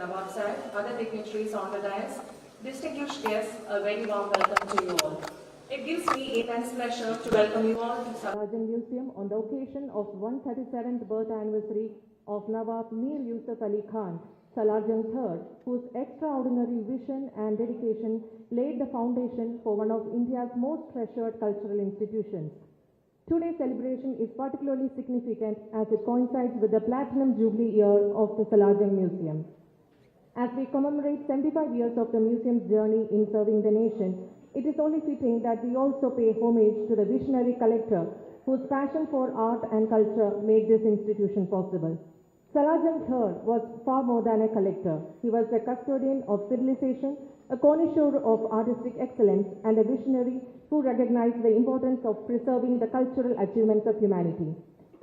Nawab Sahib, other dignitaries on the dais, distinguished guests, a very warm welcome to you all. It gives me immense pleasure to welcome you all to Salajan Museum on the occasion of 137th birth anniversary of Nawab Mir Yusuf Ali Khan, Salajan III, whose extraordinary vision and dedication laid the foundation for one of India's most treasured cultural institutions. Today's celebration is particularly significant as it coincides with the Platinum Jubilee year of the Salajan Museum. As we commemorate 75 years of the museum's journey in serving the nation, it is only fitting that we also pay homage to the visionary collector whose passion for art and culture made this institution possible. Salajan III was far more than a collector. He was a custodian of civilization, a connoisseur of artistic excellence, and a visionary who recognized the importance of preserving the cultural achievements of humanity.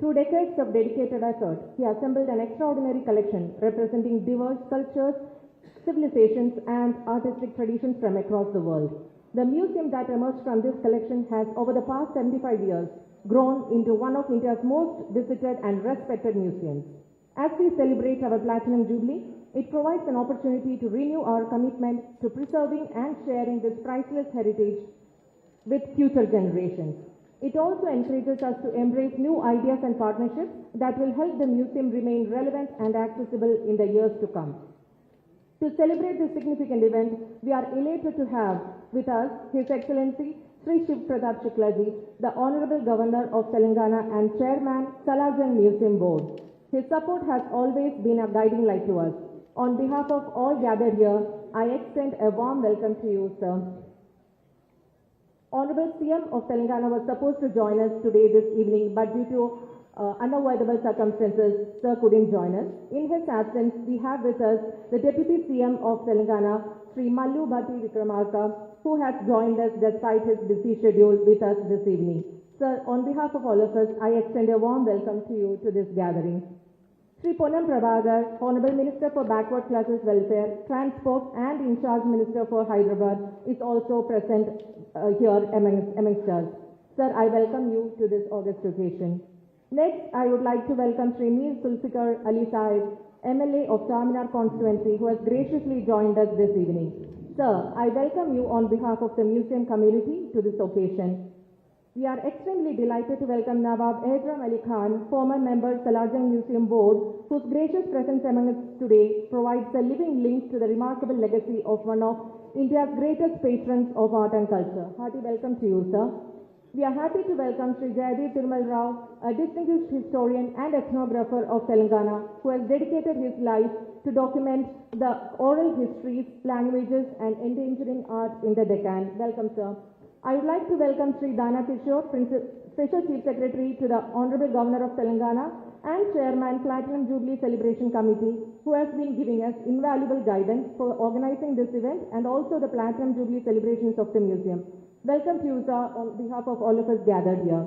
Through decades of dedicated effort, he assembled an extraordinary collection representing diverse cultures, civilizations, and artistic traditions from across the world. The museum that emerged from this collection has, over the past 75 years, grown into one of India's most visited and respected museums. As we celebrate our Platinum Jubilee, it provides an opportunity to renew our commitment to preserving and sharing this priceless heritage with future generations. It also encourages us to embrace new ideas and partnerships that will help the museum remain relevant and accessible in the years to come. To celebrate this significant event, we are elated to have with us His Excellency Sri Shiv Pratap Shuklaji, the Honorable Governor of Telangana and Chairman, Salajan Museum Board. His support has always been a guiding light to us. On behalf of all gathered here, I extend a warm welcome to you, sir. Honorable CM of Telangana was supposed to join us today this evening, but due to unavoidable circumstances, sir couldn't join us. In his absence, we have with us the Deputy CM of Telangana, Sri Mallu Bhatti Vikramarka, who has joined us despite his busy schedule with us this evening. Sir, on behalf of all of us, I extend a warm welcome to you to this gathering. Sri Ponnam Prabhakar, Honorable Minister for Backward Classes Welfare, Transport and In Charge Minister for Hyderabad, is also present here amongst us. Sir, I welcome you to this august occasion. Next, I would like to welcome Sri Mir Zulfikar Ali Sahib, MLA of Charminar constituency, who has graciously joined us this evening. Sir, I welcome you on behalf of the museum community to this occasion. We are extremely delighted to welcome Nawab Ehram Ali Khan, former member Salajan Museum Board, whose gracious presence among us today provides a living link to the remarkable legacy of one of India's greatest patrons of art and culture. Hearty welcome to you, sir. We are happy to welcome Sri Jayadev Tirmal Rao, a distinguished historian and ethnographer of Telangana, who has dedicated his life to document the oral histories, languages, and endangering art in the Deccan. Welcome, sir. I would like to welcome Sri Dana Kishore, Special Chief Secretary to the Honorable Governor of Telangana and Chairman Platinum Jubilee Celebration Committee, who has been giving us invaluable guidance for organizing this event and also the Platinum Jubilee celebrations of the museum. Welcome to you, sir, on behalf of all of us gathered here.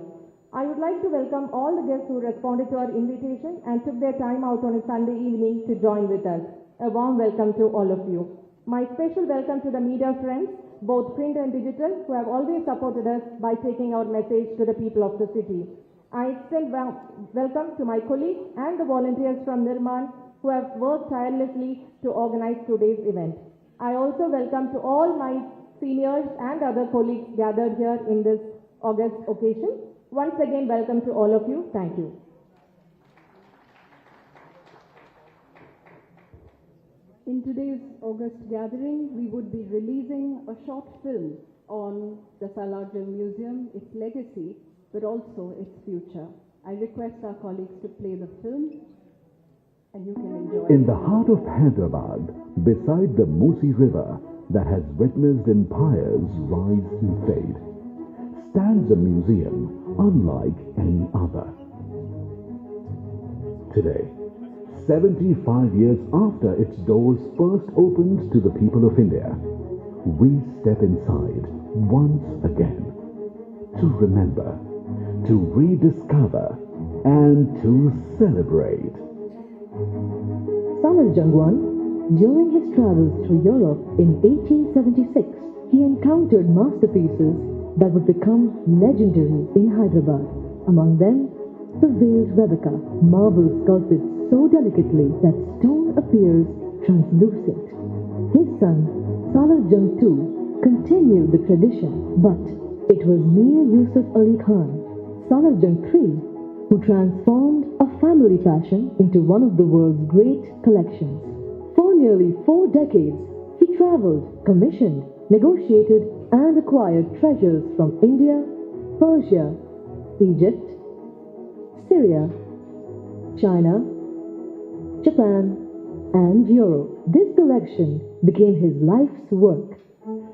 I would like to welcome all the guests who responded to our invitation and took their time out on a Sunday evening to join with us. A warm welcome to all of you. My special welcome to the media friends, both print and digital, who have always supported us by taking our message to the people of the city. I extend welcome to my colleagues and the volunteers from Nirman who have worked tirelessly to organize today's event. I also welcome to all my seniors and other colleagues gathered here in this august occasion. Once again, welcome to all of you. Thank you. In today's August gathering, we would be releasing a short film on the Salajan Museum, its legacy, but also its future. I request our colleagues to play the film, and you can enjoy it. In the heart of Hyderabad, beside the Musi River that has witnessed empires rise and fade, stands a museum unlike any other. Today, 75 years after its doors first opened to the people of India, we step inside once again to remember, to rediscover, and to celebrate. Samar Jangwan, during his travels through Europe in 1876, he encountered masterpieces that would become legendary in Hyderabad. Among them, the veiled replica, marble sculpted so delicately that stone appears translucent. His son, Salarjung too, continued the tradition, but it was Mir Yusuf Ali Khan, Salarjung III, who transformed a family passion into one of the world's great collections. For nearly 4 decades, he traveled, commissioned, negotiated, and acquired treasures from India, Persia, Egypt, Syria, China, Japan, and Europe. This collection became his life's work.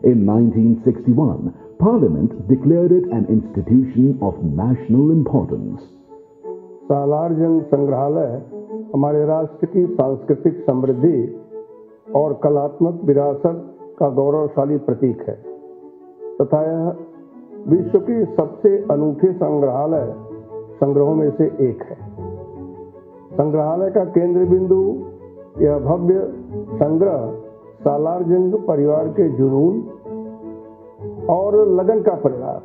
In 1961, Parliament declared it an institution of national importance. Salar Jung संग्रहालय हमारे राष्ट्र की सांस्कृतिक समृद्धि और कलात्मक विरासत का गौरवशाली प्रतीक है तथा यह विश्व के सबसे अनूठे संग्रहों में से एक है। संग्रहालय का केंद्र बिंदु यह भव्य संग्रह सालारजंग परिवार के जुनून और लगन का परिणाम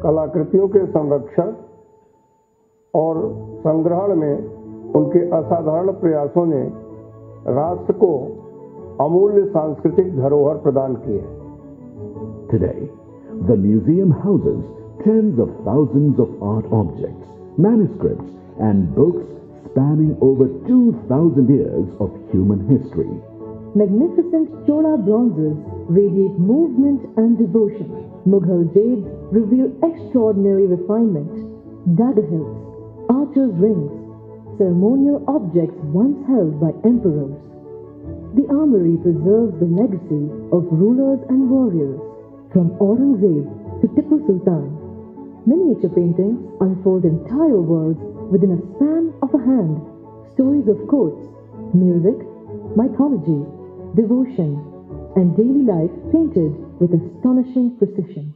कलाकृतियों के संरक्षण और संग्रहण में उनके असाधारण प्रयासों ने राष्ट्र को अमूल्य सांस्कृतिक धरोहर प्रदान की है। Today, the museum houses tens of thousands of art objects, manuscripts, and books spanning over 2,000 years of human history. Magnificent Chola bronzes radiate movement and devotion. Mughal jades reveal extraordinary refinement. Dagger hilts, archers' rings, ceremonial objects once held by emperors. The armory preserves the legacy of rulers and warriors, from Aurangzeb to Tipu Sultan. Miniature paintings unfold entire worlds within a span of a hand. Stories of courts, music, mythology, devotion, and daily life painted with astonishing precision.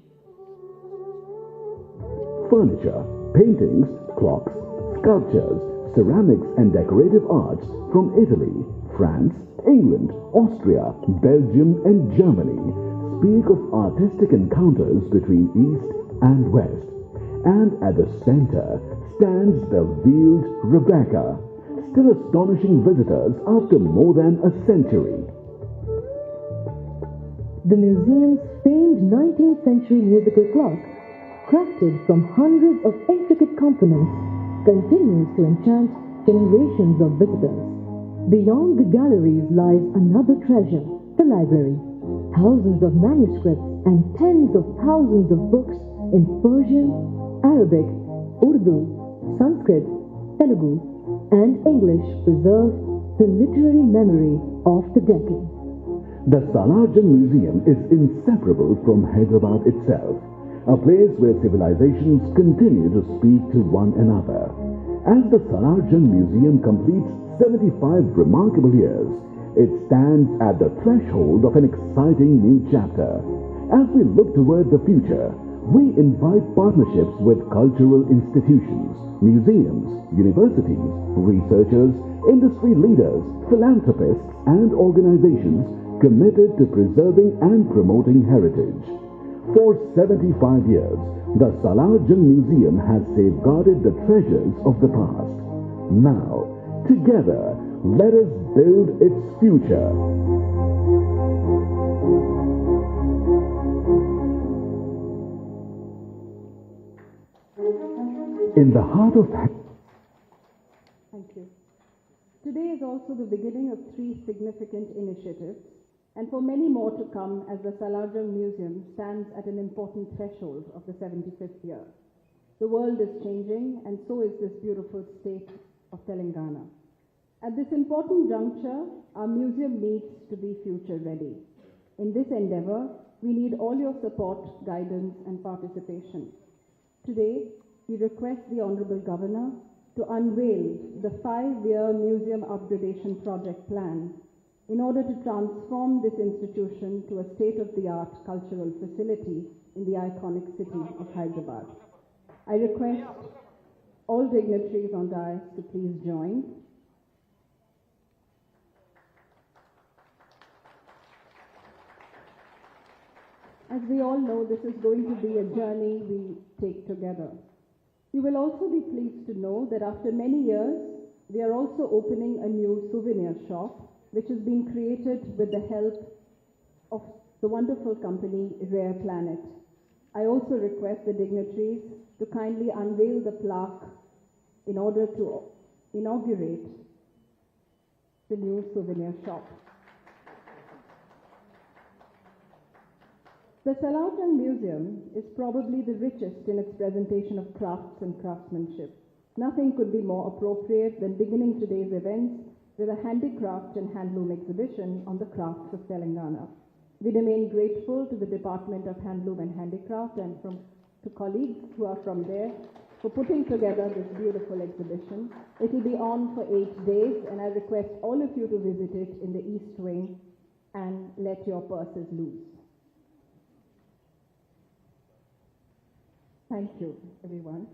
Furniture, paintings, clocks, sculptures, ceramics, and decorative arts from Italy, France, England, Austria, Belgium, and Germany speak of artistic encounters between East and West. And at the center stands the veiled Rebecca, still astonishing visitors after more than a century. The museum's famed 19th century musical clock, crafted from hundreds of intricate components, continues to enchant generations of visitors. Beyond the galleries lies another treasure, the library. Thousands of manuscripts and tens of thousands of books in Persian, Arabic, Urdu, Sanskrit, Telugu, and English preserve the literary memory of the decade. The Salarjung Museum is inseparable from Hyderabad itself, a place where civilizations continue to speak to one another. As the Salarjung Museum completes 75 remarkable years, it stands at the threshold of an exciting new chapter. As we look toward the future, we invite partnerships with cultural institutions, museums, universities, researchers, industry leaders, philanthropists, and organizations committed to preserving and promoting heritage. For 75 years, the Salarjung Museum has safeguarded the treasures of the past. Now, together, let us build its future. In the heart of... Thank you. Today is also the beginning of 3 significant initiatives, and for many more to come as the Salarjung Museum stands at an important threshold of the 75th year. The world is changing, and so is this beautiful state of Telangana. At this important juncture, our museum needs to be future ready. In this endeavor, we need all your support, guidance, and participation. Today, we request the Honorable Governor to unveil the 5-year museum upgradation project plan in order to transform this institution to a state-of-the-art cultural facility in the iconic city of Hyderabad. I request all dignitaries on dais to please join. As we all know, this is going to be a journey we take together. You will also be pleased to know that after many years, We are also opening a new souvenir shop, which has been created with the help of the wonderful company Rare Planet. I also request the dignitaries to kindly unveil the plaque in order to inaugurate the new souvenir shop. The Salajan Museum is probably the richest in its presentation of crafts and craftsmanship. Nothing could be more appropriate than beginning today's events with a handicraft and handloom exhibition on the crafts of Telangana. We remain grateful to the Department of Handloom and Handicraft and to colleagues who are from there for putting together this beautiful exhibition. It will be on for 8 days, and I request all of you to visit it in the East Wing and let your purses loose. Thank you, everyone.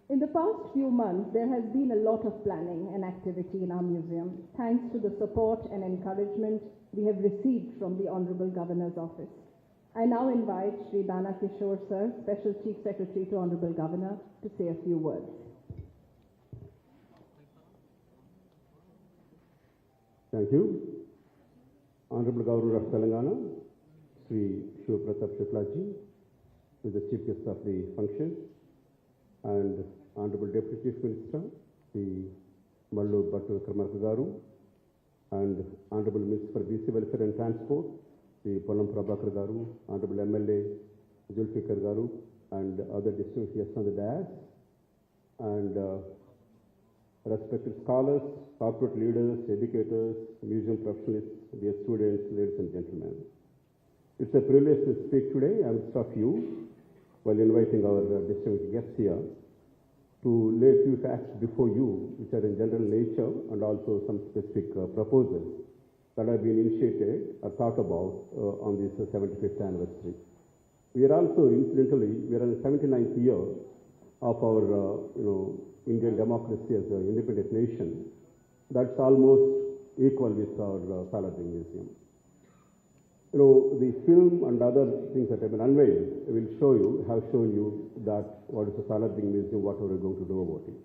In the past few months, there has been a lot of planning and activity in our museum, thanks to the support and encouragement we have received from the Honorable Governor's Office. I now invite Sri Dana Kishore Sir, Special Chief Secretary to Honorable Governor, to say a few words. Thank you. Honorable Governor of Telangana, Sri Shiv Pratap Shuklaji, who is the Chief Guest of the function, and Honorable Deputy Chief Minister, the Mallu Bhatti Vikramarka Garu, and Honorable Minister for BC Welfare and Transport, the Pollam Prabhakar Garu, Honorable MLA Zulfikar Garu, and other distinguished guests on the dais, and respected scholars, corporate leaders, educators, museum professionals, dear students, ladies and gentlemen. It's a privilege to speak today amidst of you while inviting our distinguished guests here to lay a few facts before you, which are in general nature, and also some specific proposals that have been initiated or thought about on this 75th anniversary. We are also, incidentally, we are in the 79th year of our Indian democracy as an independent nation. That's almost equal with our Salajan Museum. The film and other things that have been unveiled have shown you that what is the Salajan Museum, what we're going to do about it.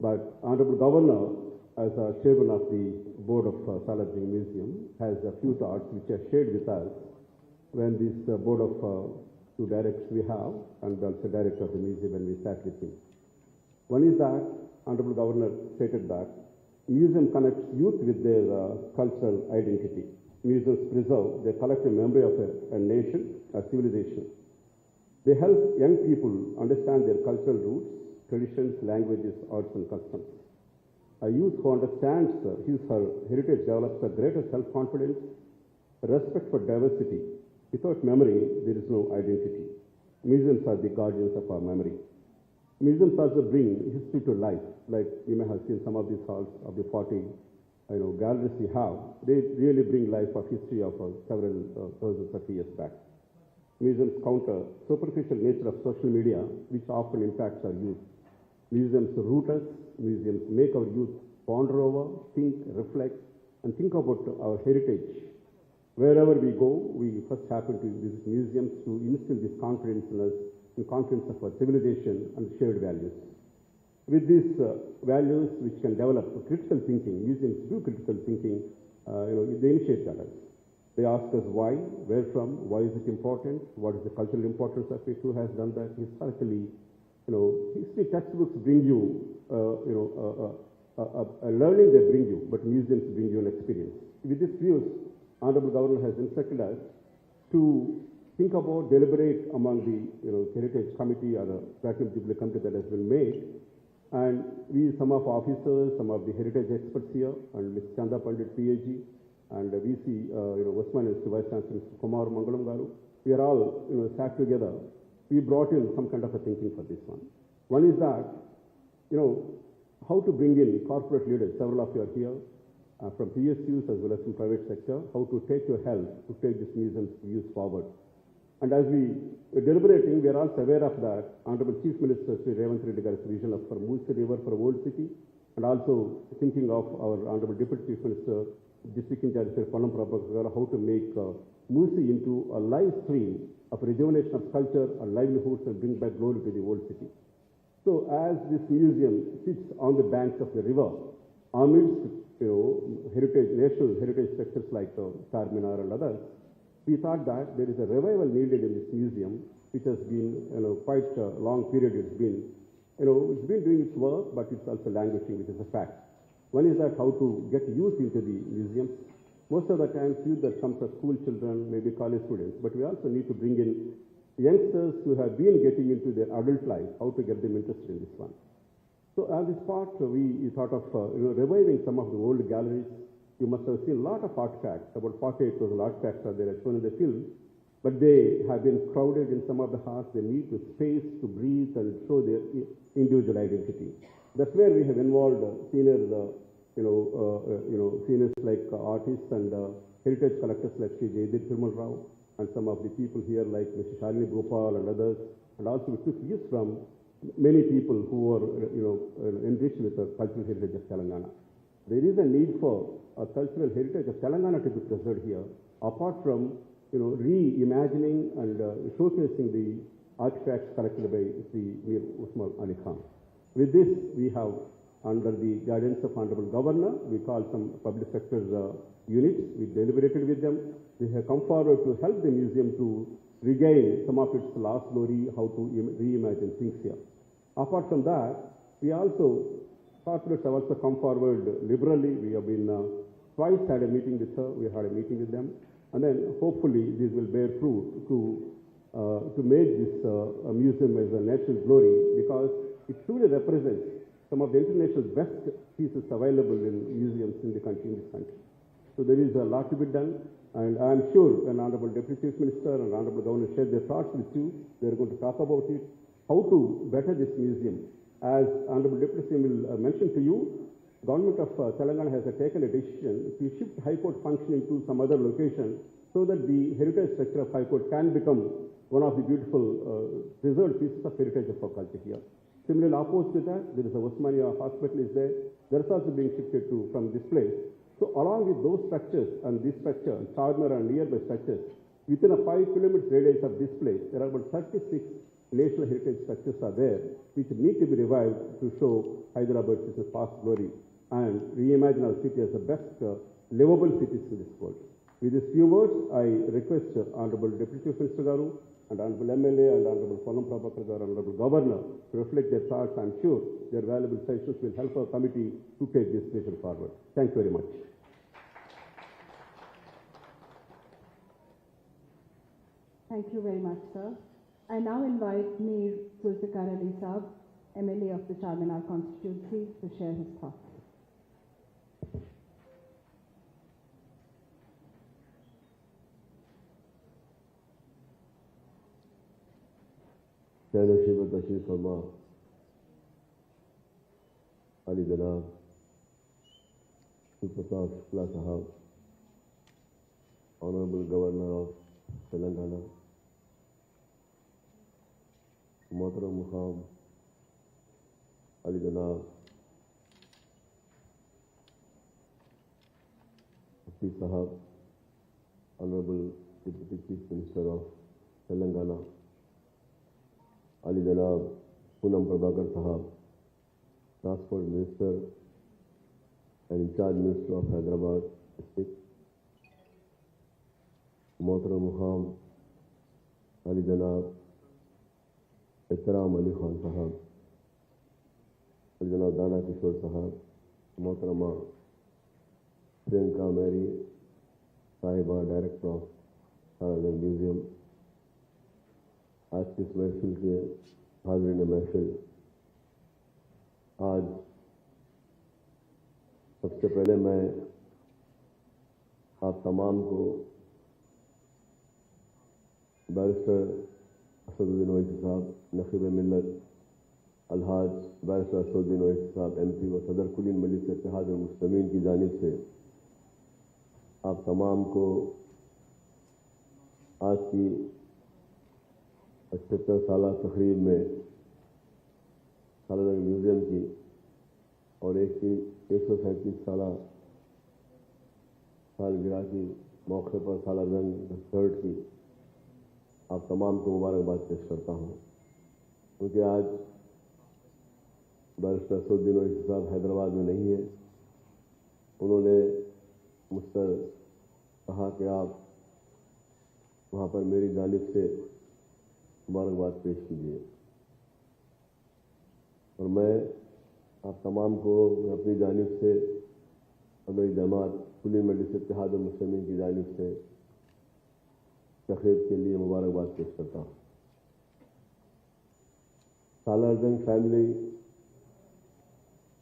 But Honorable Governor, as a chairman of the board of Salajan Museum, has a few thoughts which are shared with us when this board of two directors we have, and also director of the museum when we sat with him. One is that Honorable Governor stated that museum connects youth with their cultural identity. Museums preserve their collective memory of a nation, a civilization. They help young people understand their cultural roots, traditions, languages, arts, and customs. A youth who understands his or her heritage develops a greater self-confidence, respect for diversity. Without memory, there is no identity. Museums are the guardians of our memory. Museums also bring history to life, like you may have seen some of these halls of the 40 galleries we have. They really bring life of history of several thousands of years back. Museums counter superficial nature of social media, which often impacts our youth. Museums root us. Museums make our youth ponder over, think, reflect, and think about our heritage. Wherever we go, we first happen to visit museums to instill this confidence in us, in confidence of our civilization and shared values. With these values, which can develop critical thinking, museums do critical thinking, they initiate that. They ask us why, where from, why is it important, what is the cultural importance of it, who has done that. Historically, history textbooks bring you, a learning they bring you, but museums bring you an experience. With these views, Honorable Governor has instructed us to think about, deliberate among the Heritage Committee or the Platinum Jubilee Committee that has been made. And we, some of officers, some of the heritage experts here, and Ms. Chanda Pandit, PhD, and VC, Westminster Vice Chancellor, Mr. Kumar Mangalam Garu, we are all, sat together. We brought in some kind of a thinking for this one. One is that, how to bring in corporate leaders. Several of you are here, from PSUs as well as from private sector, how to take your help to take this museum's views forward. And as we are deliberating, we are also aware of that Honorable Chief Minister Sri Revanth Reddy Garu's vision of for Mulsi River for Old City, and also thinking of our Honorable Deputy Chief Minister, District in charge Sri Pollam Prabhakar Garu, how to make Mulsi into a live stream of rejuvenation of culture and livelihoods and bring back glory to the old city. So as this museum sits on the banks of the river, amidst national heritage structures like Charminar and others, we thought that there is a revival needed in this museum, which has been quite a long period. It's been doing its work, but it's also languishing, which is a fact. One is that how to get youth into the museums. Most of the times, youth that comes are school children, maybe college students, but we also need to bring in youngsters who have been getting into their adult life, how to get them interested in this one. So on this part, we thought of reviving some of the old galleries. You must have seen a lot of artifacts, about 48,000 artifacts are there as shown in the film, but they have been crowded in some of the hearts. They need the space to breathe and show their individual identity. That's where we have involved seniors like artists and heritage collectors like Sri Jaydeep Firmal Rao, and some of the people here like Mr. Shalini Gopal and others. And also we took use from many people who are enriched with the cultural heritage of Telangana. There is a need for a cultural heritage of Telangana to be preserved here, apart from reimagining and showcasing the artifacts collected by Sri Mir Usman Ali Khan. With this, we have, under the guidance of Honorable Governor, we called some public sector units. We deliberated with them. They have come forward to help the museum to regain some of its lost glory, how to reimagine things here. Apart from that, we also, corporates have also come forward liberally. We have been twice had a meeting with her. We had a meeting with them. And then hopefully this will bear fruit to make this museum as a national glory, because it truly represents some of the international best pieces available in museums in this country. So there is a lot to be done, and I am sure when Honorable Deputy Chief Minister and Honorable Governor share their thoughts with you, they are going to talk about it, how to better this museum. As Honorable Deputy Chief will mention to you, Government of Telangana has taken a decision to shift High Court functioning to some other location, so that the heritage structure of High Court can become one of the beautiful preserved pieces of heritage of our culture here. Similarly, opposed to that, there is a Osmania hospital is there. That is also being shifted from this place. So along with those structures and this structure, Charminar and nearby structures, within a 5 kilometers radius of this place, there are about 36 national heritage structures are there, which need to be revived to show Hyderabad's past glory and reimagine our city as the best livable cities in this world. With these few words, I request Honorable Deputy Chief Minister Garu and Honorable MLA and Honorable Ponnam Prabhakar Garu and Honorable Governor to reflect their thoughts. I am sure their valuable suggestions will help our committee to take this vision forward. Thank you very much. Thank you very much, sir. I now invite Mir Zulfikar Ali Saab, MLA of the Charminar constituency, to share his thoughts. Nashib Bashir Farma, Ali Janab, Superstar Shukla Sahab, Honorable Governor of Telangana, Mohtaram Mukham, Ali Janab, Mufti Sahab, Honorable Deputy Chief Minister of Telangana, Ali Janab Ponnam Prabhakar Sahab, Transport Minister and in charge Minister of Hyderabad District, Mohtaram Mukham, Ali Janab Ihtaram Ali Khan Sahab, Ali Janab Dana Kishore Sahab, Mohtarama Priyanka Mary Sahiba, Director of Sarajam Museum, आज की इस महफिल के हाज़रीन महफिल, आज सबसे पहले मैं आप तमाम को बैरिस्टर असदुद्दीन ओवैसी साहब, नखीब मिल्लत अलहाज बैरिस्टर असदुद्दीन ओवैसी साहब MP व सदर कुलीन मजलिस इत्तेहाद मुस्लिमीन की जानिब से आप तमाम को आज की 75 साल तकरीब में सालाना म्यूज़ियम की और 137 सालगिरह की मौके पर सालाना थर्ड की आप तमाम को मुबारकबाद पेश करता हूँ, क्योंकि आज बैरिस्टर असदुद्दीन ओवैसी साहब हैदराबाद में नहीं है। उन्होंने मुझसे कहा कि आप वहाँ पर मेरी जानिब से मुबारकबाद पेश कीजिए, और मैं आप तमाम को अपनी जानिब से और मेरी जमात कुली मजलिस इत्तेहाद मुस्लिमीन की जानिब से तकरीब के लिए मुबारकबाद पेश करता हूँ। सालार जंग फैमिली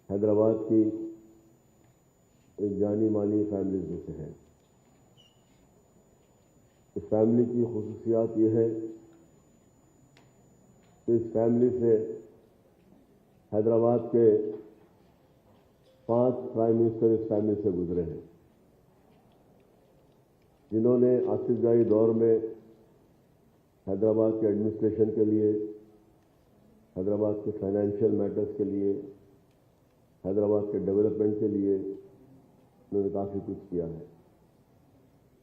हैदराबाद की एक जानी मानी फैमिली में से है। इस फैमिली की खुसूसियात ये है कि इस फैमिली से हैदराबाद के 5 प्राइम मिनिस्टर इस फैमिली से गुजरे हैं, जिन्होंने आसिफजाई दौर में हैदराबाद के एडमिनिस्ट्रेशन के लिए, हैदराबाद के फाइनेंशियल मैटर्स के लिए, हैदराबाद के डेवलपमेंट के लिए उन्होंने काफ़ी कुछ किया है।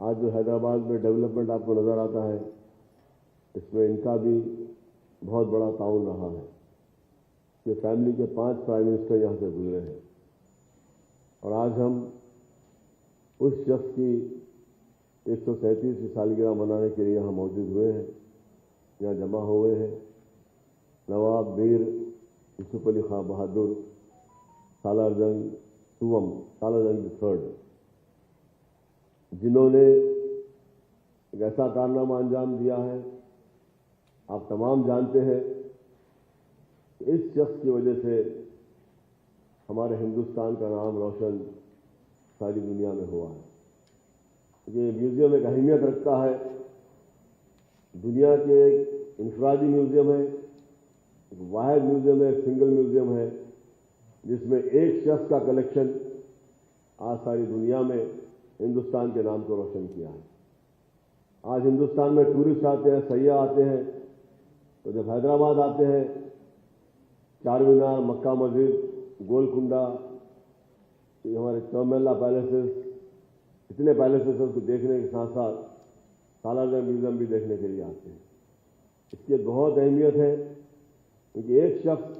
आज जो हैदराबाद में डेवलपमेंट आपको नज़र आता है, इसमें इनका भी बहुत बड़ा ताउन रहा है। ये फैमिली के 5 प्राइम मिनिस्टर यहाँ से गुजरे हैं, और आज हम उस शख्स की 137वीं सालगिरह मनाने के लिए यहाँ मौजूद हुए हैं, यहाँ जमा हुए हैं। नवाब मीर यूसुफ अली खां बहादुर सालार जंग सुवम, सालार जंग III, जिन्होंने एक ऐसा कारनामा अंजाम दिया है। आप तमाम जानते हैं कि इस शख्स की वजह से हमारे हिंदुस्तान का नाम रोशन सारी दुनिया में हुआ है। ये म्यूज़ियम एक अहमियत रखता है। दुनिया के एक इंफरादी म्यूज़ियम है, एक वाहिद म्यूज़ियम है, एक सिंगल म्यूज़ियम है, जिसमें एक शख्स का कलेक्शन आज सारी दुनिया में हिंदुस्तान के नाम को रोशन किया है। आज हिंदुस्तान में टूरिस्ट आते हैं, सयाह आते हैं, तो जब हैदराबाद आते हैं, चार मीनार, मक्का मस्जिद, गोलकुंडा, हमारे चौमेला पैलेसेस, इतने पैलेसेस उसको देखने के साथ साथ सालार जंग म्यूज़ियम भी देखने के लिए आते हैं। इसकी बहुत अहमियत है, क्योंकि एक शख्स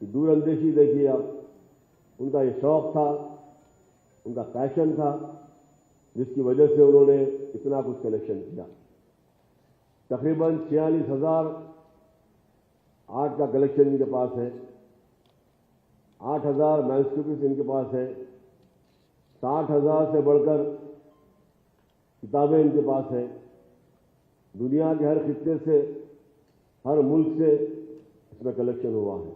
की दूरअंदेशी देखिए आप, उनका ये शौक़ था, उनका पैशन था, जिसकी वजह से उन्होंने इतना कुछ कलेक्शन किया। तकरीबन 46,000 आर्ट का कलेक्शन इनके पास है, 8,000 मैन्युस्क्रिप्ट्स इनके पास है, 60,000 से बढ़कर किताबें इनके पास है। दुनिया के हर खित्ते से, हर मुल्क से इसमें कलेक्शन हुआ है,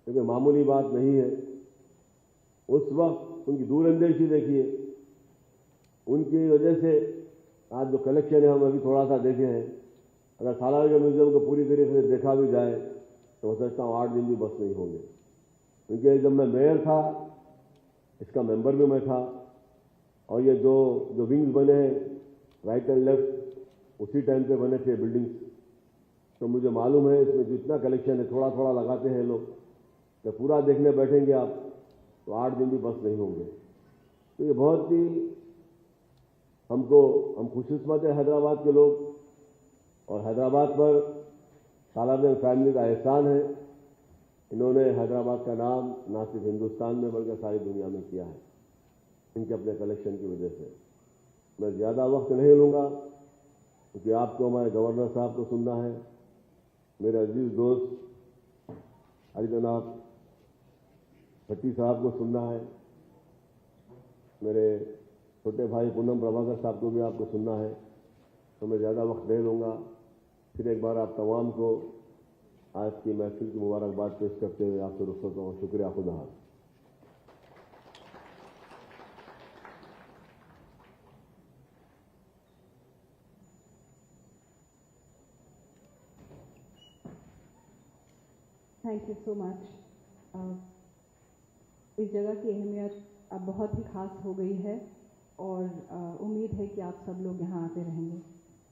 क्योंकि मामूली बात नहीं है। उस वक्त उनकी दूरअंदेशी देखिए, उनकी वजह से आज जो कलेक्शन है हम अभी थोड़ा सा देखे हैं। अगर सालार जंग म्यूज़ियम को पूरी तरीके से देखा भी जाए तो मैं समझता हूँ 8 दिन भी बस नहीं होंगे, क्योंकि जब मैं मेयर था, इसका मेंबर भी मैं था, और ये जो विंग्स बने हैं राइट एंड लेफ्ट, उसी टाइम पे बने थे बिल्डिंग्स। तो मुझे मालूम है इसमें जितना कलेक्शन है, थोड़ा थोड़ा लगाते हैं लोग, तो पूरा देखने बैठेंगे आप तो 8 दिन भी बस नहीं होंगे। तो ये बहुत ही हम खुशकिस्मत है हैदराबाद के लोग, और हैदराबाद पर सालार जंग फैमिली का एहसान है। इन्होंने हैदराबाद का नाम ना सिर्फ हिंदुस्तान में बल्कि सारी दुनिया में किया है, इनके अपने कलेक्शन की वजह से। मैं ज़्यादा वक्त नहीं लूँगा, क्योंकि आपको हमारे गवर्नर साहब को सुनना है, मेरे अजीज़ दोस्त अली जनाब भट्टी साहब को सुनना है, मेरे छोटे भाई पूनम प्रभाकर साहब को भी आपको सुनना है। तो मैं ज़्यादा वक्त नहीं लूँगा। फिर एक बार आप तमाम को आज की महफिल की मुबारकबाद पेश करते हुए आपसे रुखसत हूँ। शुक्रिया, खुदा हाफ़िज़। Thank you so much. इस जगह की अहमियत अब बहुत ही खास हो गई है, और उम्मीद है कि आप सब लोग यहाँ आते रहेंगे।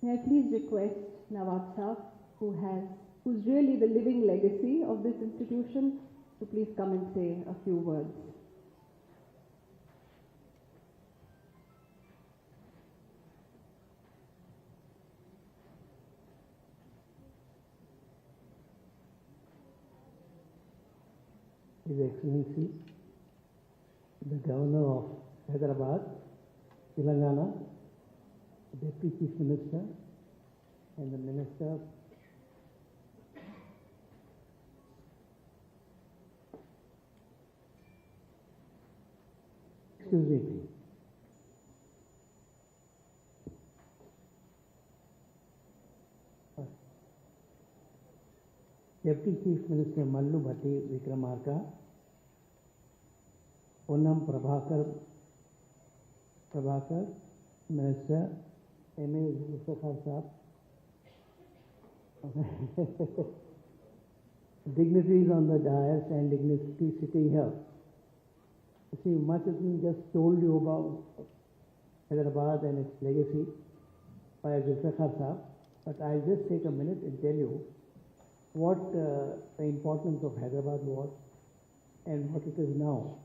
May I please request Nawab Saab, who's really the living legacy of this institution, to please come and say a few words. His Excellency, the Governor of Hyderabad, Telangana, Deputy Chief Minister, and the Minister. Excuse me, please. Deputy Chief Minister Mallu Bhatti Vikramarka, Ponnam Prabhakar, Minister M.A. Zulfikar Saab, dignitaries on the dais and dignitaries sitting here. You see, much has been just told you about Hyderabad and its legacy by Zulfikar Saab, but I'll just take a minute and tell you what the importance of Hyderabad was and what it is now.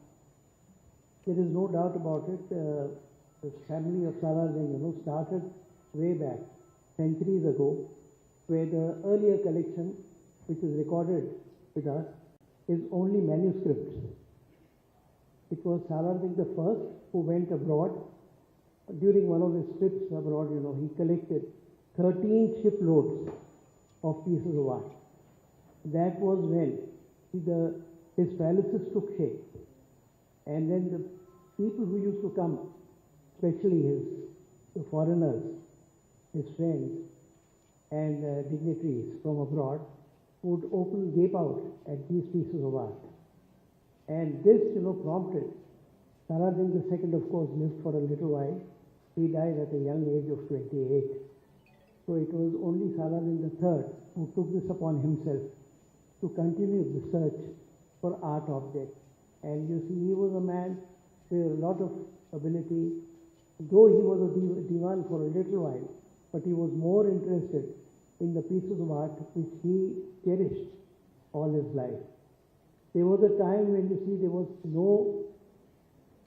There is no doubt about it. The family of Salarjung, started way back, centuries ago, where the earlier collection, which is recorded with us, is only manuscripts. It was Salarjung the first who went abroad. During one of his trips abroad, he collected 13 shiploads of pieces of art. That was when his palaces took shape. And then the people who used to come, especially the foreigners, his friends, and dignitaries from abroad, would gape out at these pieces of art. And this, prompted Salarjung II, of course, lived for a little while. He died at a young age of 28. So it was only Salarjung III who took this upon himself to continue the search for art objects. And you see, he was a man with a lot of ability. Though he was a diwan for a little while, but he was more interested in the pieces of art which he cherished all his life. There was a time when, there was no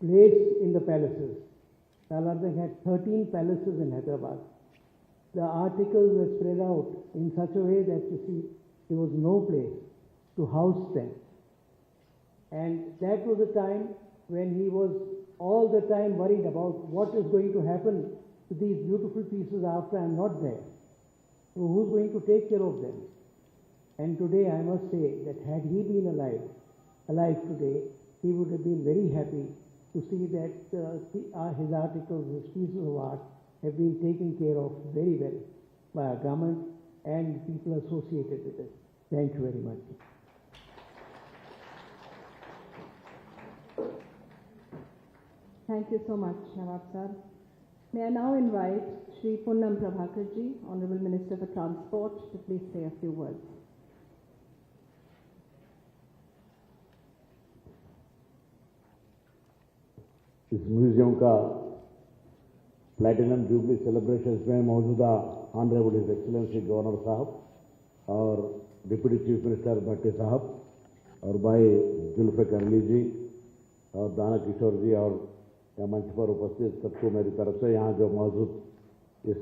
place in the palaces. Salarjung had 13 palaces in Hyderabad. The articles were spread out in such a way that, there was no place to house them. And that was a time when he was all the time worried about what is going to happen to these beautiful pieces after I am not there. So who's going to take care of them? And today I must say that had he been alive today, he would have been very happy to see that his articles, his pieces of art have been taken care of very well by our government and people associated with it. Thank you very much. Thank you so much, Nawab Sir. May I now invite Shri Ponnam Prabhakarji, Honorable Minister for Transport, to please say a few words. इस museum का platinum jubilee celebrations में मौजूदा honourable his excellency governor साहब और deputy chief minister भट्टी साहब और भाई जुल्फ़िकार अली जी और दाना किशोर जी और यहाँ मंच पर उपस्थित सबको मेरी तरफ से, यहाँ जो मौजूद इस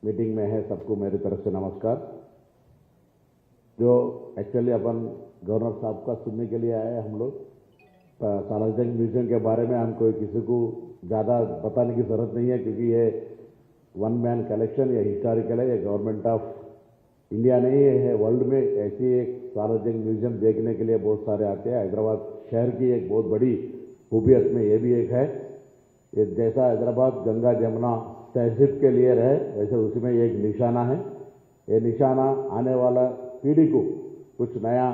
मीटिंग में है सबको मेरी तरफ से नमस्कार। जो एक्चुअली अपन गवर्नर साहब का सुनने के लिए आए हम लोग, सालारजंग म्यूजियम के बारे में हम कोई किसी को ज़्यादा बताने की ज़रूरत नहीं है, क्योंकि ये वन मैन कलेक्शन, ये हिस्टोरिकल है, ये गवर्नमेंट ऑफ इंडिया नहीं है, वर्ल्ड में ऐसी एक सालारजंग म्यूजियम देखने के लिए बहुत सारे आते हैं। हैदराबाद शहर की एक बहुत बड़ी खूबियत में ये भी एक है। ये जैसा हैदराबाद गंगा जमुना तहजीब के लिए रहे, वैसे उसी में एक निशाना है। ये निशाना आने वाला पीढ़ी को कुछ नया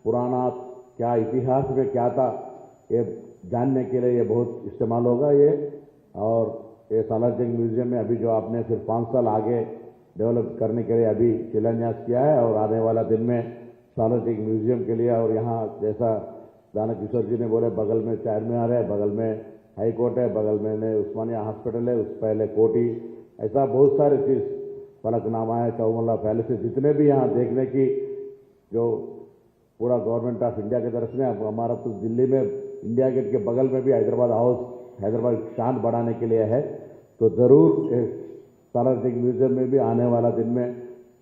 पुराना क्या इतिहास में क्या था ये जानने के लिए ये बहुत इस्तेमाल होगा ये। और ये सालारजंग म्यूजियम में अभी जो आपने फिर 5 साल आगे डेवलप करने के लिए अभी शिलान्यास किया है, और आने वाला दिन में सालारजंग म्यूजियम के लिए, और यहाँ जैसा दाना किशोर जी ने बोले, बगल में चारमीनार है, बगल में हाई कोर्ट है, बगल में उस्मानिया हॉस्पिटल है, उस पहले कोठी, ऐसा बहुत सारे चीज़, फलकनामा है, चौमल्ला पैलेस, जितने भी यहाँ देखने की जो पूरा गवर्नमेंट ऑफ इंडिया की तरफ से, हमारा तो दिल्ली में इंडिया गेट के बगल में भी हैदराबाद हाउस, हैदराबाद शान बढ़ाने के लिए है। तो ज़रूर सालारजंग म्यूजियम में भी आने वाला दिन में,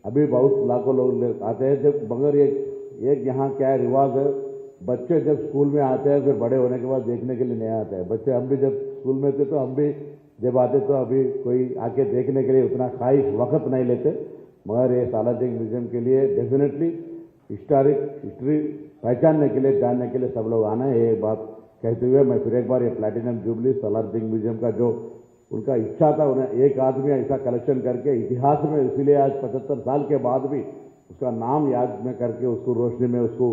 अभी बहुत लाखों लोग आते हैं, जब मगर एक यहाँ क्या रिवाज है बच्चे जब स्कूल में आते हैं फिर बड़े होने के बाद देखने के लिए नहीं आते हैं। बच्चे हम भी जब स्कूल में थे तो हम भी जब आते तो अभी कोई आके देखने के लिए उतना ख्वाहिश वक्त नहीं लेते, मगर ये सालारजंग म्यूजियम के लिए डेफिनेटली हिस्ट्री पहचानने के लिए, जानने के लिए सब लोग आना है। ये बात कहते हुए मैं फिर एक बार ये प्लैटिनम जुबली सालारजंग म्यूजियम का जो उनका इच्छा था, उन्हें एक आदमी ऐसा कलेक्शन करके इतिहास में, इसीलिए आज 75 साल के बाद भी उसका नाम याद में करके उसको रोशनी में उसको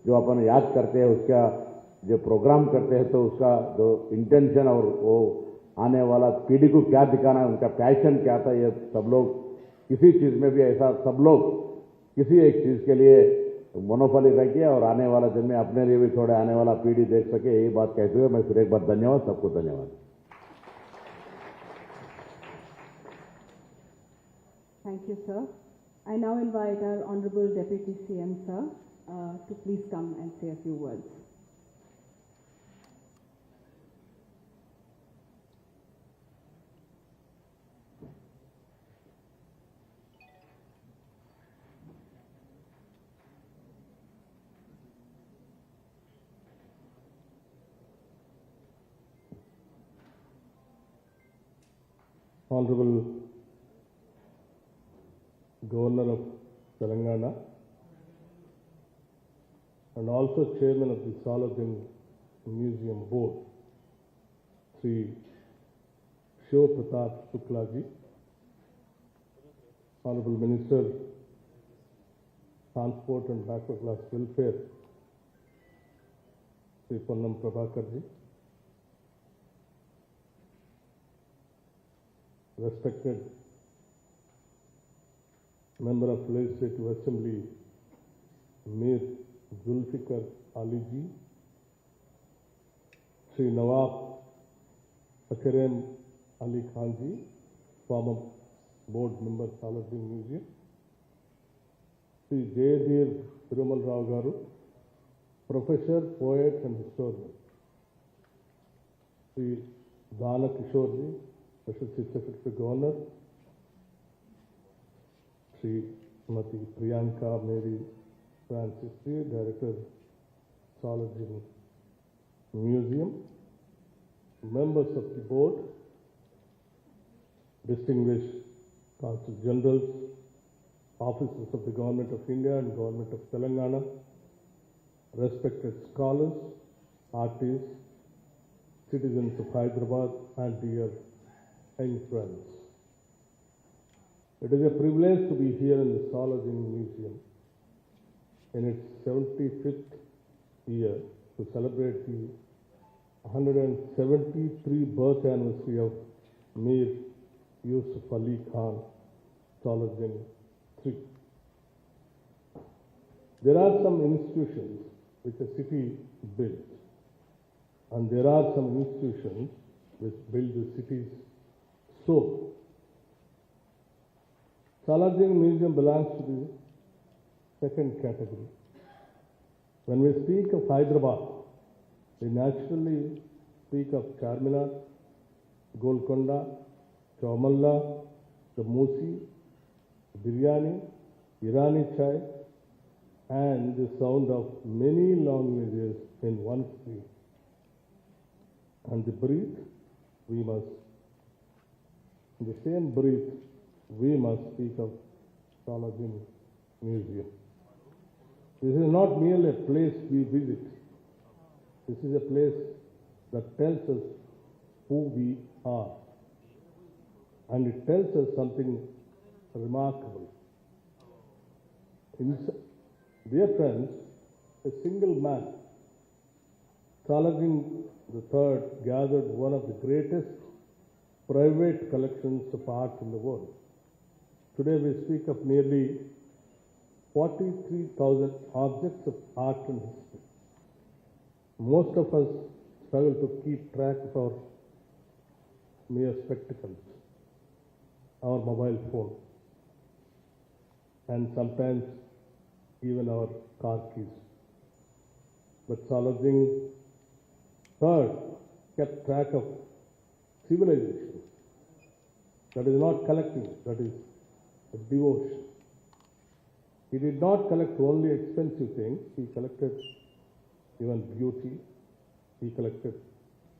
जो अपन याद करते हैं, उसका जो प्रोग्राम करते हैं, तो उसका जो इंटेंशन और वो आने वाला पीढ़ी को क्या दिखाना है, उनका पैशन क्या था, ये सब लोग किसी चीज़ में भी ऐसा सब लोग किसी एक चीज़ के लिए मोनोपोली रखिए और आने वाला दिन में अपने लिए भी थोड़े आने वाला पीढ़ी देख सके, यही बात कहते हुए मैं फिर एक बार धन्यवाद, सबको धन्यवाद। Thank you, sir. I now invite our Honorable Deputy CM, sir, to please come and say a few words. Honorable Governor of Telangana and also Chairman of the Salarjung Museum Board, Sri Shiv Pratap Shuklaji, Honorable Minister, Transport and Backward Class Welfare, Sri Ponnam Prabhakarji, respected Member of Legislative Assembly, Mir Zulfikar Ali Ji, Sri Nawab Akram Ali Khan Ji, former board member, Salarjung Museum, Sri Jayadhir Thirumal Rao Garu, professor, poet and historian, Sri Dana Kishore Ji, Special Chief Secretary Governor, Sri Mati Priyanka Mary Francis Ji, Director, Salarjung Museum, members of the board, distinguished Consul Generals, officers of the Government of India and Government of Telangana, respected scholars, artists, citizens of Hyderabad, and dear young friends. It is a privilege to be here in the Salarjung Museum in its 75th year to celebrate the 173 birth anniversary of Mir Yusuf Ali Khan, Salarjung III. There are some institutions which a city builds, and there are some institutions which build the city's soul. Salarjung Museum belongs to the second category. When we speak of Hyderabad, we naturally speak of Charminar, Golconda, Chowmalla, the Musi, Biryani, Irani chai, and the sound of many languages in one street. And the breath, we must, in the same breath, we must speak of Salarjung Museum. This is not merely a place we visit. This is a place that tells us who we are. And it tells us something remarkable. Dear friends, a single man, Salarjung III, gathered one of the greatest private collections of art in the world. Today we speak of nearly 43,000 objects of art and history. Most of us struggle to keep track of our mere spectacles, our mobile phone, and sometimes even our car keys. But Salarjung III kept track of civilization. That is not collecting, that is a devotion. He did not collect only expensive things, he collected even beauty. He collected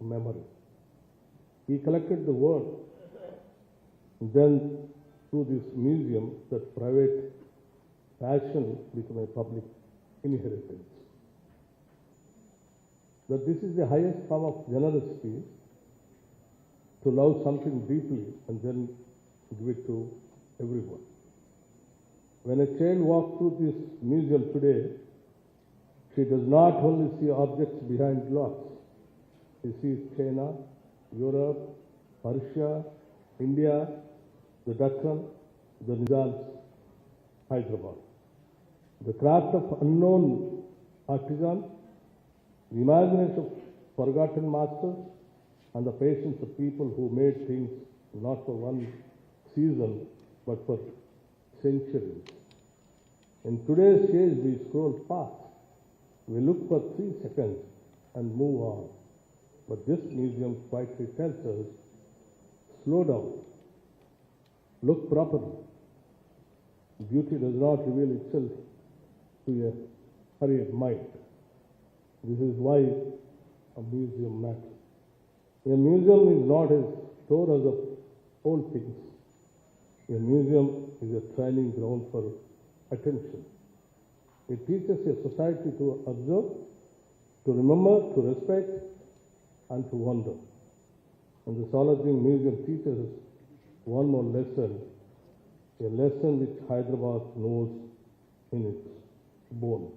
memory. He collected the word. Then, through this museum, that private passion became a public inheritance. That this is the highest form of generosity, to love something deeply and then give it to everyone. When a child walks through this museum today, she does not only see objects behind glass. She sees China, Europe, Persia, India, the Deccan, the Nizam's Hyderabad. The craft of unknown artisans, the imagination of forgotten masters, and the patience of people who made things not for one season, but for centuries. In today's age, we scroll fast. We look for 3 seconds and move on. But this museum quietly tells us, slow down, look properly. Beauty does not reveal itself to a hurried mind. This is why a museum matters. A museum is not a storage of old things. A museum is a training ground for attention. It teaches a society to observe, to remember, to respect, and to wonder. And the Saladdin Museum teaches us one more lesson, a lesson which Hyderabad knows in its bones.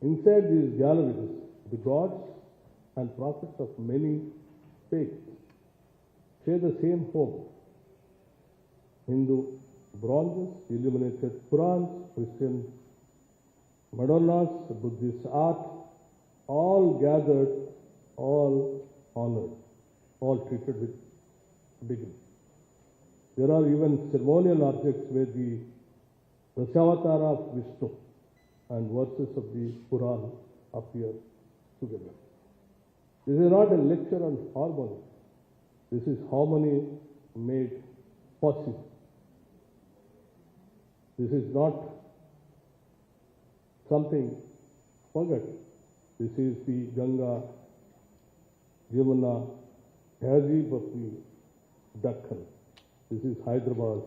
Inside these galleries, the gods and prophets of many faiths share the same home. Hindu bronzes, illuminated Qurans, Christian Madonnas, Buddhist art, all gathered, all honored, all treated with dignity. There are even ceremonial objects where the Dashavatara of Vishnu and verses of the Quran appear together. This is not a lecture on harmony. This is harmony made possible. This is not something forgotten. This is the Ganga, Yamuna, Tehzeeb of the Deccan. This is Hyderabad's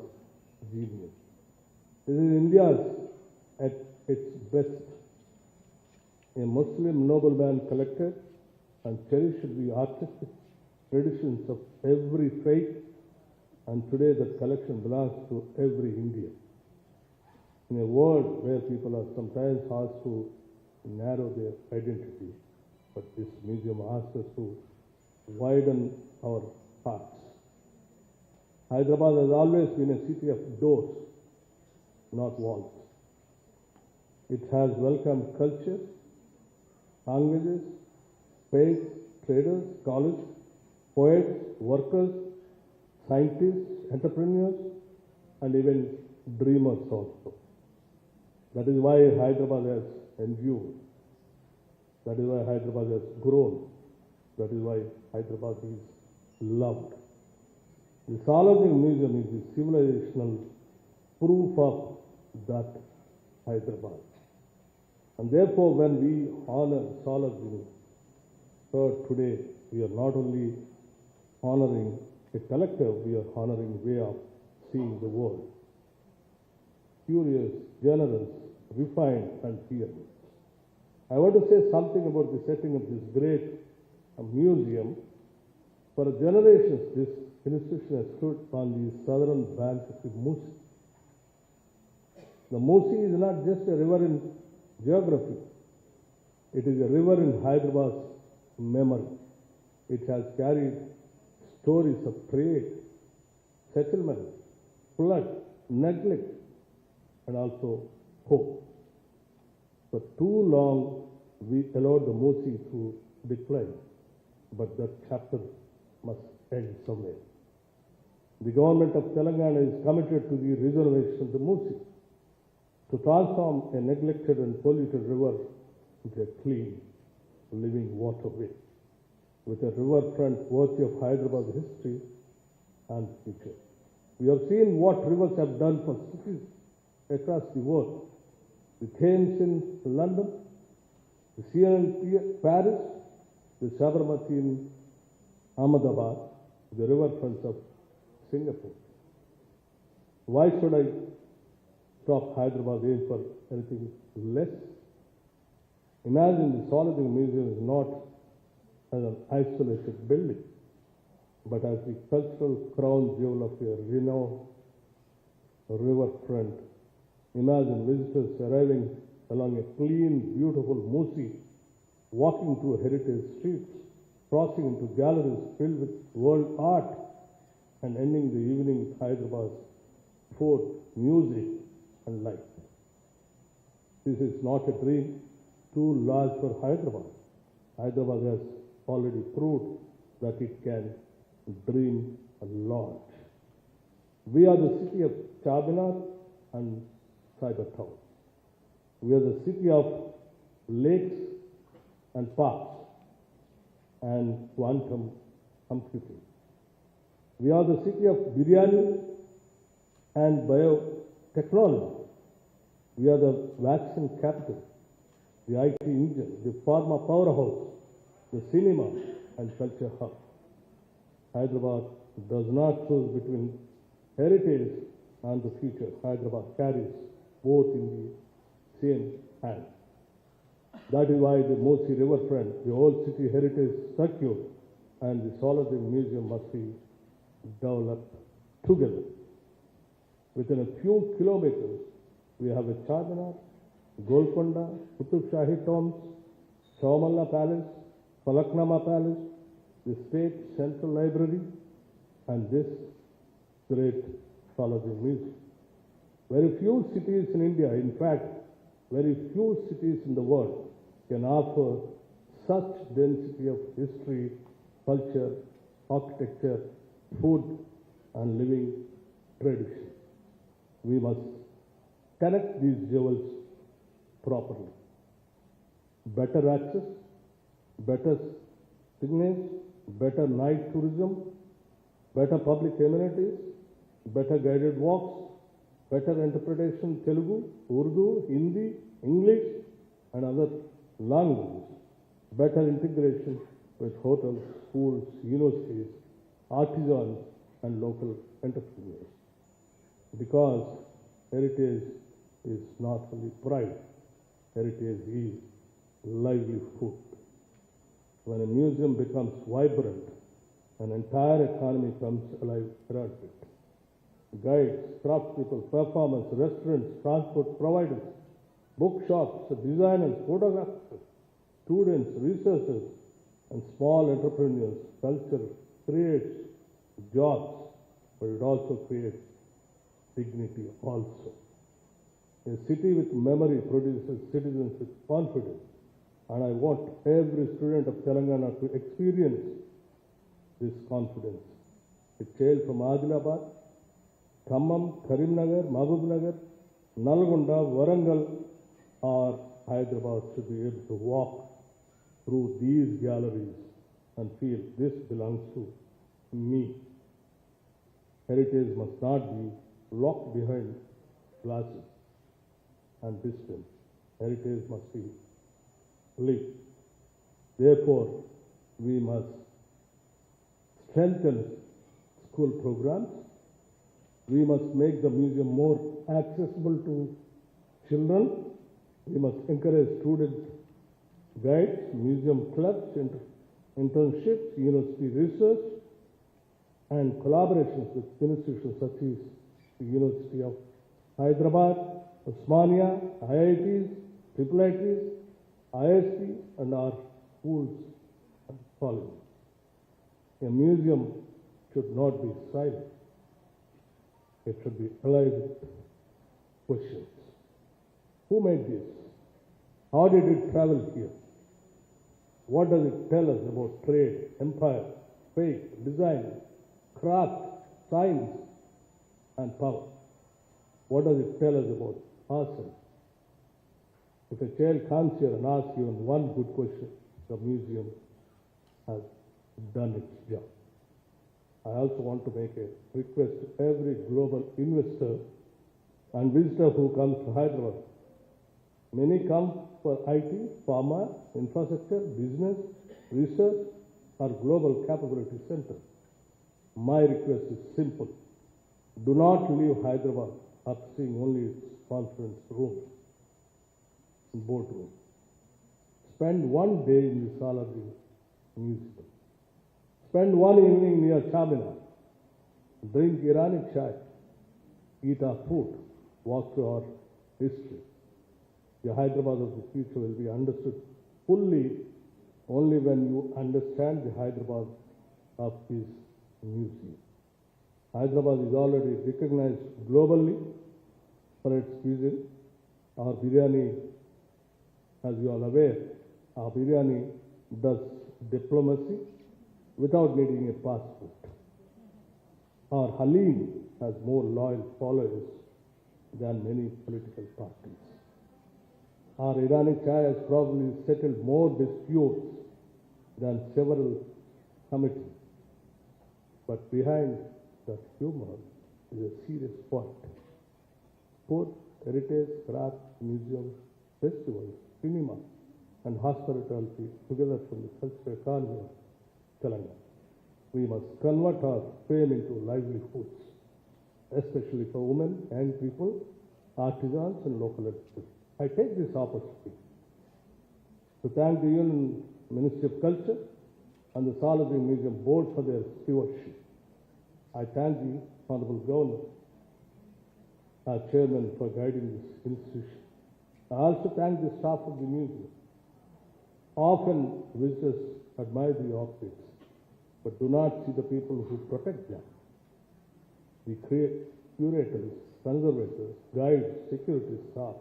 genius. This is India's at its best. A Muslim nobleman collected and cherished the artistic traditions of every faith, and today that collection belongs to every Indian. In a world where people are sometimes asked to narrow their identity, but this museum asks us to widen our hearts. Hyderabad has always been a city of doors, not walls. It has welcomed cultures, languages, faiths, traders, scholars, poets, workers, scientists, entrepreneurs, and even dreamers also. That is why Hyderabad has endured. That is why Hyderabad has grown. That is why Hyderabad is loved. The Saladdin Museum is the civilizational proof of that Hyderabad. And therefore, when we honor Saladdin today, we are not only honoring a collector, we are honoring a way of seeing the world. Curious, generous, refined, and fearless. I want to say something about the setting of this great museum. For generations, this institution has stood on the southern bank of the Musi. The Musi is not just a river in geography. It is a river in Hyderabad's memory. It has carried stories of trade, settlement, flood, neglect, and also hope. For too long, we allowed the Musi to decline, but that chapter must end somewhere. The government of Telangana is committed to the regeneration of the Musi, to transform a neglected and polluted river into a clean, living waterway, with a riverfront worthy of Hyderabad's history and future. We have seen what rivers have done for cities across the world. The Thames in London, the CNT Paris, the Sabarmati in Ahmedabad, the riverfronts of Singapore. Why should I stop Hyderabad aim for anything less? Imagine the Saladdin Museum is not as an isolated building, but as the cultural crown jewel of a renowned riverfront. Imagine visitors arriving along a clean, beautiful Musi, walking through heritage streets, crossing into galleries filled with world art, and ending the evening with Hyderabad's fort, music, and life. This is not a dream too large for Hyderabad. Hyderabad has already proved that it can dream large. We are the city of Charminar and Cyber Town. We are the city of lakes and parks and quantum computing. We are the city of biryani and biotechnology. We are the vaccine capital, the IT engine, the pharma powerhouse, the cinema and culture hub. Hyderabad does not choose between heritage and the future. Hyderabad carries both in the same hand. That is why the Musi riverfront, the old city heritage circuit, and the Saladdin Museum must be developed together. Within a few kilometers, we have a Charminar, Golconda, Qutub Shahi tombs, Chowmalla Palace, Falaknama Palace, the State Central Library, and this great Saladdin Museum. Very few cities in India, in fact, very few cities in the world can offer such density of history, culture, architecture, food, and living tradition. We must connect these jewels properly. Better access, better signage, better night tourism, better public amenities, better guided walks, better interpretation Telugu, Urdu, Hindi, English, and other languages, better integration with hotels, schools, universities, artisans, and local entrepreneurs. Because heritage is not only pride, heritage is livelihood. When a museum becomes vibrant, an entire economy comes alive around it. Guides, craftspeople, performers, restaurants, transport providers, bookshops, designers, photographers, students, researchers, and small entrepreneurs. Culture creates jobs, but it also creates dignity also. A city with memory produces citizens with confidence, and I want every student of Telangana to experience this confidence. A child from Adilabad, Khammam, Karimnagar, Mahbubnagar, Nalgonda, Warangal, or Hyderabad should be able to walk through these galleries and feel this belongs to me. Heritage must not be locked behind glasses and distance. Heritage must be lived. Therefore, we must strengthen school programs. We must make the museum more accessible to children. We must encourage student guides, museum clubs, internships, university research, and collaborations with institutions such as the University of Hyderabad, Osmania, IITs, IIITs, ISP, and our schools and colleges. A museum should not be silent. It should be alive with questions. Who made this? How did it travel here? What does it tell us about trade, empire, faith, design, craft, science, and power? What does it tell us about ourselves? If a child comes here and asks you one good question, the museum has done its job. I also want to make a request to every global investor and visitor who comes to Hyderabad. Many come for IT, pharma, infrastructure, business, research, or global capability center. My request is simple. Do not leave Hyderabad after seeing only its conference rooms and boardrooms. Spend one day in the Salaji Museum. Spend one evening near Charminar. Drink Iranic chai. Eat our food. Walk through our history. The Hyderabad of the future will be understood fully only when you understand the Hyderabad of this museum. Hyderabad is already recognized globally for its cuisine. Our biryani, as you are aware, our biryani does diplomacy without needing a passport. Our Halim has more loyal followers than many political parties. Our Iranic chai has probably settled more disputes than several committees. But behind that humor is a serious point. Both heritage, craft, museums, festivals, cinema, and hospitality together from the cultural economy of Telangana. We must convert our fame into livelihoods, especially for women, young people, artisans, and local artists. I take this opportunity to thank the Union Ministry of Culture and the Salaji Museum Board for their stewardship. I thank the Honorable Governor, our Chairman, for guiding this institution. I also thank the staff of the museum. Often visitors admire the objects, but do not see the people who protect them. The curators, conservators, guides, security staff,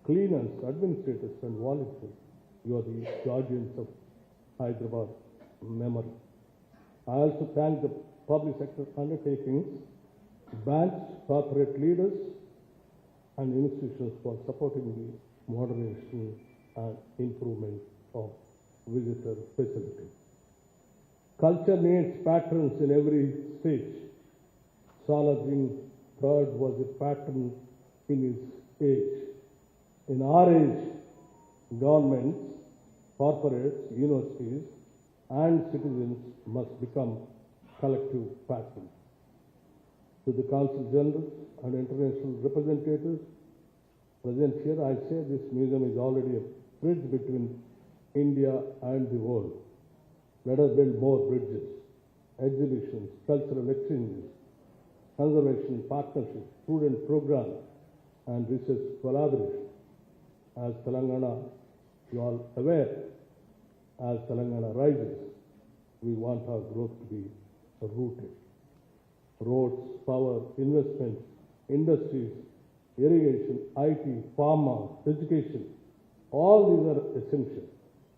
cleaners, administrators, and volunteers. You are the guardians of Hyderabad memory. I also thank the public sector undertakings, banks, corporate leaders, and institutions for supporting the modernization and improvement of visitor facilities. Culture needs patrons in every stage. Salaji III was a patron in his age. In our age, governments, corporates, universities, and citizens must become collective patrons. To the Consul General and international representatives present here, I say this museum is already a bridge between India and the world. Let us build more bridges, exhibitions, cultural exchanges, conservation partnerships, student programs, and research collaboration. As Telangana, you are aware, as Telangana rises, we want our growth to be rooted. Roads, power, investments, industries, irrigation, IT, pharma, education, all these are essential.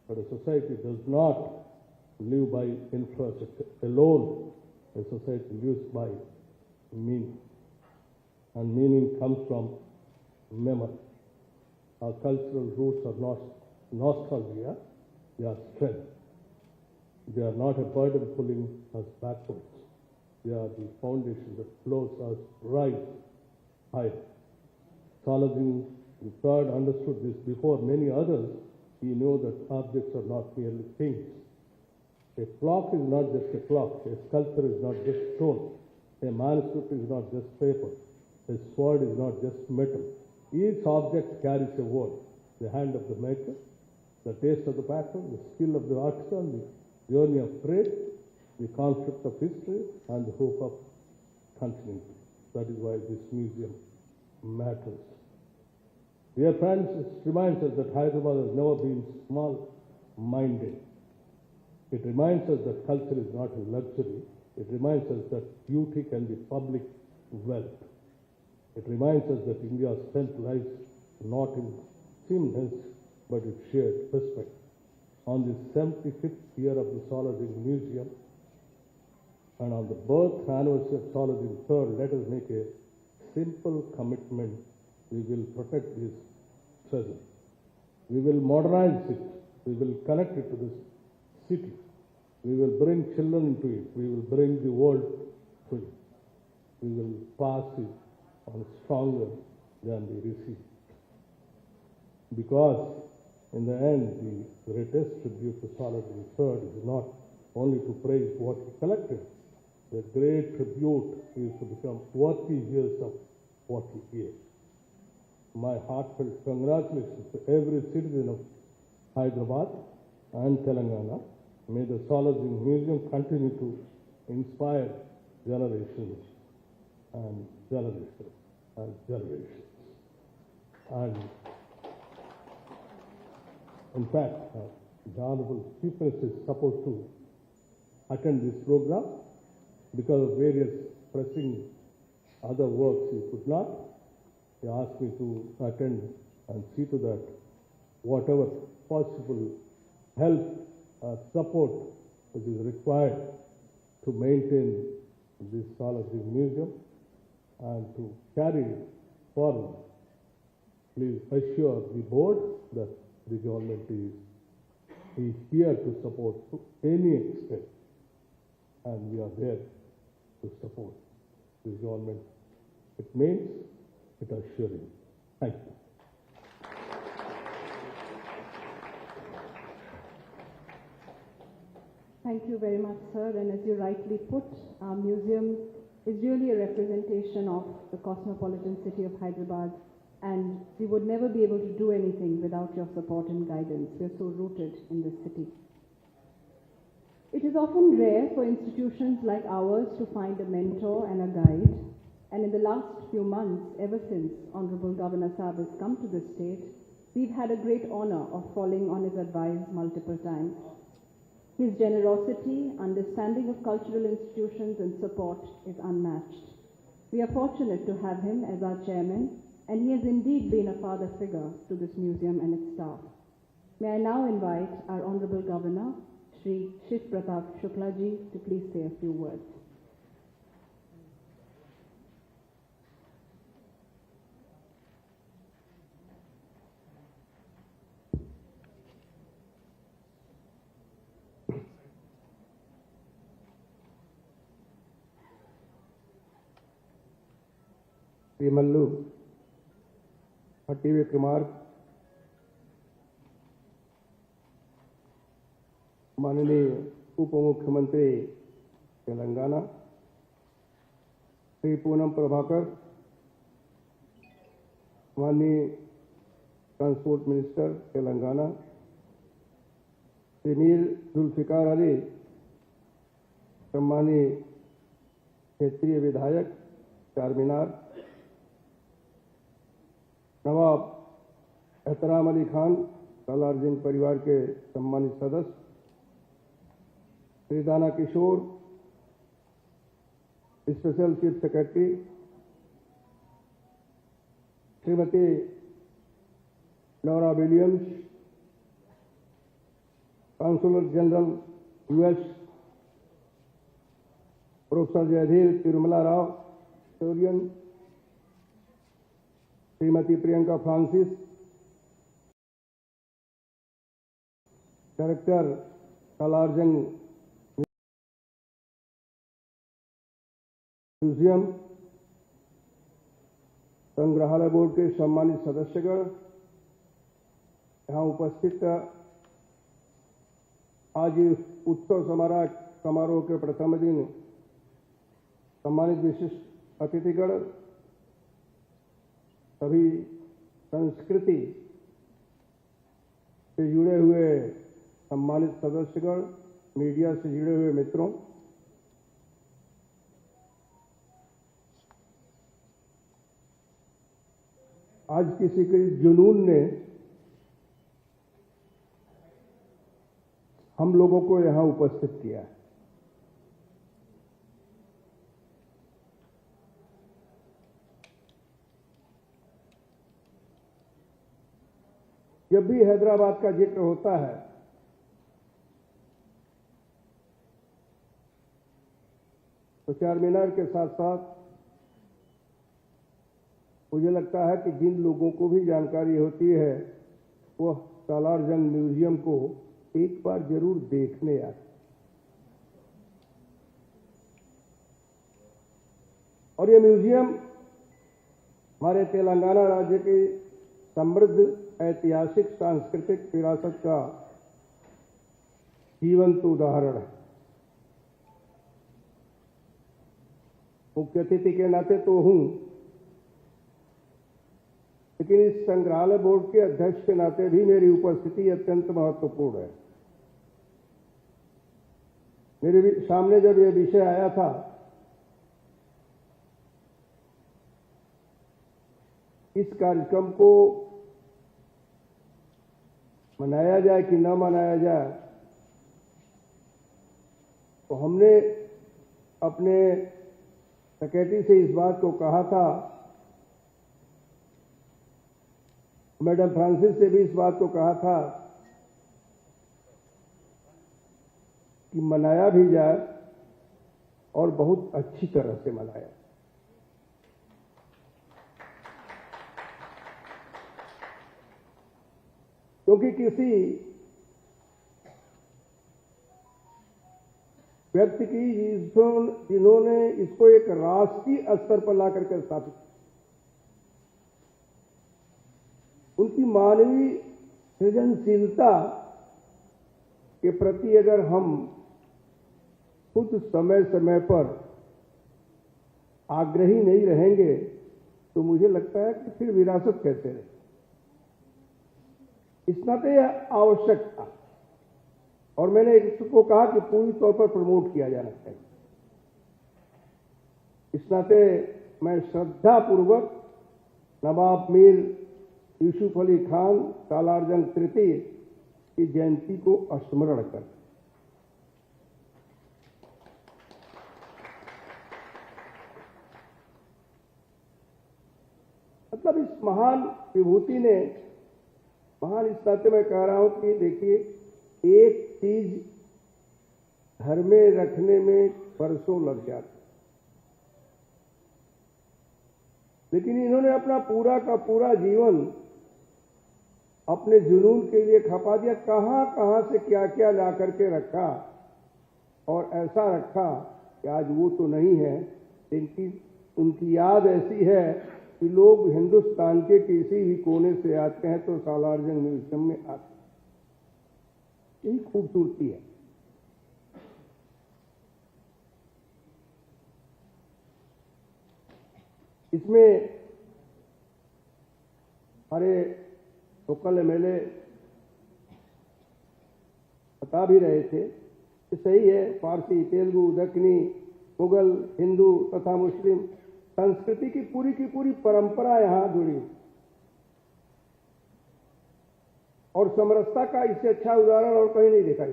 But a society does not live by infrastructure alone. A society lives by meaning. And meaning comes from memory. Our cultural roots are not nostalgia, they are strength. They are not a burden pulling us backwards. They are the foundation that flows us right higher. Salaji III understood this before many others. He knew that objects are not merely things. A clock is not just a clock. A sculpture is not just stone. A manuscript is not just paper. A sword is not just metal. Each object carries a word. The hand of the maker, the taste of the pattern, the skill of the artisan, the journey of trade, the conflict of history, and the hope of continuity. That is why this museum matters. Dear friends, it reminds us that Hyderabad has never been small-minded. It reminds us that culture is not a luxury. It reminds us that beauty can be public wealth. It reminds us that India's strength lies not in sameness, but in shared respect. On the 75th year of the Salaji Museum, and on the birth anniversary of Salaji III, let us make a simple commitment. We will protect this treasure. We will modernize it. We will connect it to this city. We will bring children into it. We will bring the world to it. We will pass it on stronger than we received. Because in the end, the greatest tribute to Saladdin III is not only to praise what he collected. The great tribute is to become worthy heirs of what he gave. My heartfelt congratulations to every citizen of Hyderabad and Telangana. May the Saladdin Museum continue to inspire generations and generations and generations. And in fact, the Honorable Chief Minister is supposed to attend this program because of various pressing other works he could not. He asked me to attend and see to that whatever possible help or support which is required to maintain this Saladdin Museum and to carry it forward. Please assure the board that the government is here to support to any extent, and we are there to support this government. It means it assuring. Thank you. Thank you very much, sir. And as you rightly put, our museum is really a representation of the cosmopolitan city of Hyderabad, and we would never be able to do anything without your support and guidance. We are so rooted in this city. It is often rare for institutions like ours to find a mentor and a guide, and in the last few months, ever since Honorable Governor Saab has come to the state, we've had a great honor of falling on his advice multiple times. His generosity, understanding of cultural institutions and support is unmatched. We are fortunate to have him as our chairman, and he has indeed been a father figure to this museum and its staff. May I now invite our Honorable Governor, Shri Shiv Pratap Shukla ji, to please say a few words. Shri Mallu भट्टी विक्रमार्क, माननीय उप मुख्यमंत्री तेलंगाना श्री पूनम प्रभाकर, माननीय transport minister Telangana Shri Mir Zulfikar Ali, सम्मानीय क्षेत्रीय विधायक चारमीनार, नवाब एहतराम अली खान, सालारजंग परिवार के सम्मानित सदस्य Shri Dana Kishore, special chief secretary Shrimati Nora Williams, counsellor general US professor Jaydhir Tirumala Rao, historian Shrimati Priyanka Francis, director Salar Jung museum, संग्रहालय बोर्ड के सम्मानित सदस्यगण, यहाँ उपस्थित आज उत्सव समारोह के प्रथम दिन सम्मानित विशिष्ट अतिथिगण, सभी संस्कृति से जुड़े हुए सम्मानित सदस्यगण, मीडिया से जुड़े हुए मित्रों, आज किसी के जुनून ने हम लोगों को यहां उपस्थित किया है। जब भी हैदराबाद का जिक्र होता है तो चारमीनार के साथ साथ मुझे लगता है कि जिन लोगों को भी जानकारी होती है वह सालारजंग म्यूजियम को एक बार जरूर देखने आए। और ये म्यूजियम हमारे तेलंगाना राज्य की समृद्ध ऐतिहासिक सांस्कृतिक विरासत का जीवंत उदाहरण है। मुख्य अतिथि के नाते तो हूं, लेकिन इस संग्रहालय बोर्ड के अध्यक्ष के नाते भी मेरी उपस्थिति अत्यंत महत्वपूर्ण है। मेरे सामने जब यह विषय आया था, इस कार्यक्रम को मनाया जाए कि न मनाया जाए, तो हमने अपने सेक्रेटरी से इस बात को कहा था, मैडम फ्रांसिस से भी इस बात को कहा था कि मनाया भी जाए और बहुत अच्छी तरह से मनाया। क्योंकि किसी व्यक्ति की जिन्होंने इसको एक राष्ट्रीय स्तर पर ला करके स्थापित, उनकी मानवीय सृजनशीलता के प्रति अगर हम खुद समय समय पर आग्रही नहीं रहेंगे, तो मुझे लगता है कि फिर विरासत कैसे रहे। इस नाते यह आवश्यक था और मैंने इसको कहा कि पूरी तौर पर प्रमोट किया जाना चाहिए। इस नाते मैं श्रद्धापूर्वक नवाब मीर यूसुफ अली खान सालारजंग तृतीय की जयंती को स्मरण कर, मतलब इस महान विभूति ने, महान इस नाते मैं कह रहा हूं कि देखिए, एक चीज घर में रखने में बरसों लग जाते, लेकिन इन्होंने अपना पूरा का पूरा जीवन अपने जुनून के लिए खपा दिया। कहां कहां से क्या क्या ला करके रखा और ऐसा रखा कि आज वो तो नहीं है, उनकी याद ऐसी है कि लोग हिंदुस्तान के किसी भी कोने से आते हैं तो सालारजंग म्यूजियम में आते हैं। यही खूबसूरती है। इसमें हमारे लोकल एमएलए बता भी रहे थे कि सही है, फारसी, तेलुगु, दक्कनी, मुगल, हिंदू तथा मुस्लिम संस्कृति की पूरी परंपरा यहां जुड़ी और समरसता का इससे अच्छा उदाहरण और कहीं नहीं देखा।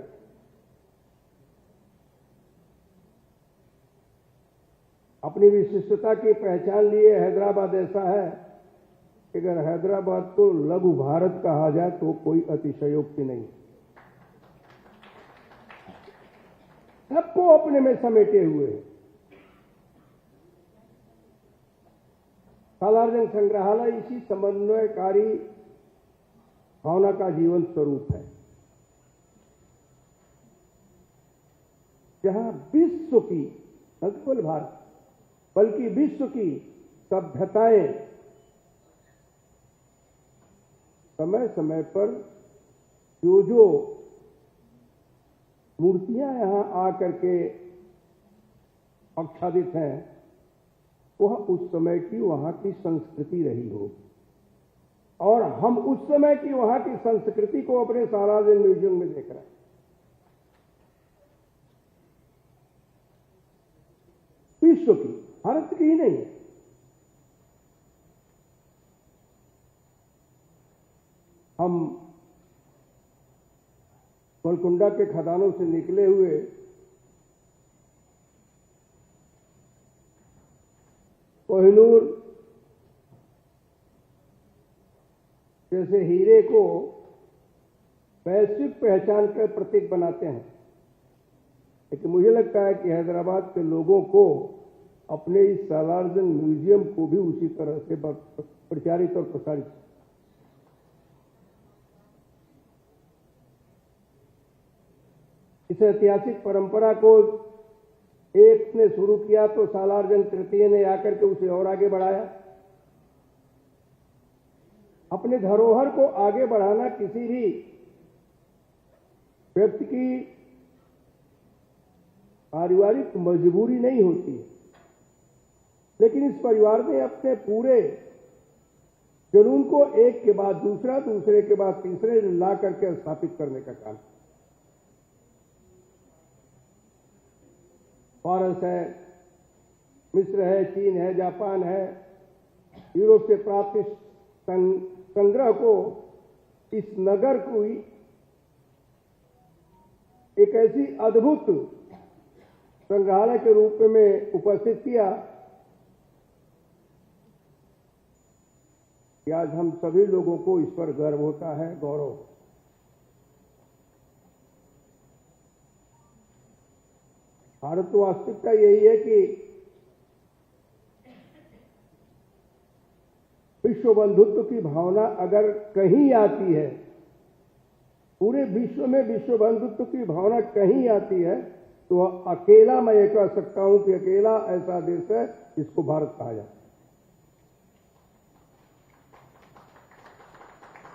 अपनी विशिष्टता की पहचान लिए हैदराबाद ऐसा है कि अगर हैदराबाद को लघु भारत कहा जाए तो कोई अतिशयोक्ति नहीं। सबको अपने में समेटे हुए हैं। सालारजंग संग्रहालय इसी समन्वयकारी भावना का जीवन स्वरूप है, जहां विश्व की, न केवल भारत बल्कि विश्व की सभ्यताएं समय समय पर जो मूर्तियां यहां आकर के आच्छादित हैं, वह उस समय की वहां की संस्कृति रही हो और हम उस समय की वहां की संस्कृति को अपने सालारजंग म्यूजियम में देख रहे हैं। विश्व की, भारत की ही नहीं। हम गोलकुंडा के खदानों से निकले हुए कोहिनूर जैसे हीरे को वैश्विक पहचान का प्रतीक बनाते हैं, लेकिन मुझे लगता है कि हैदराबाद के लोगों को अपने इस सालारजंग म्यूजियम को भी उसी तरह से प्रचारित और प्रसारित, इस ऐतिहासिक परंपरा को एक ने शुरू किया तो सालारजंग तृतीय ने आकर के उसे और आगे बढ़ाया। अपने धरोहर को आगे बढ़ाना किसी भी व्यक्ति की पारिवारिक मजबूरी नहीं होती, लेकिन इस परिवार ने अपने पूरे जुनून को एक के बाद दूसरा, दूसरे के बाद तीसरे ला करके स्थापित करने का काम। फारस है, मिस्र है, चीन है, जापान है, यूरोप से प्राप्त इस संग्रह को, इस नगर को एक ऐसी अद्भुत संग्रहालय के रूप में उपस्थित किया कि आज हम सभी लोगों को इस पर गर्व होता है, गौरव। भारत की वास्तविकता यही है कि विश्व बंधुत्व की भावना अगर कहीं आती है, पूरे विश्व में विश्व बंधुत्व की भावना कहीं आती है, तो अकेला मैं ये कह सकता हूं कि अकेला ऐसा देश है जिसको भारत कहा जाता है,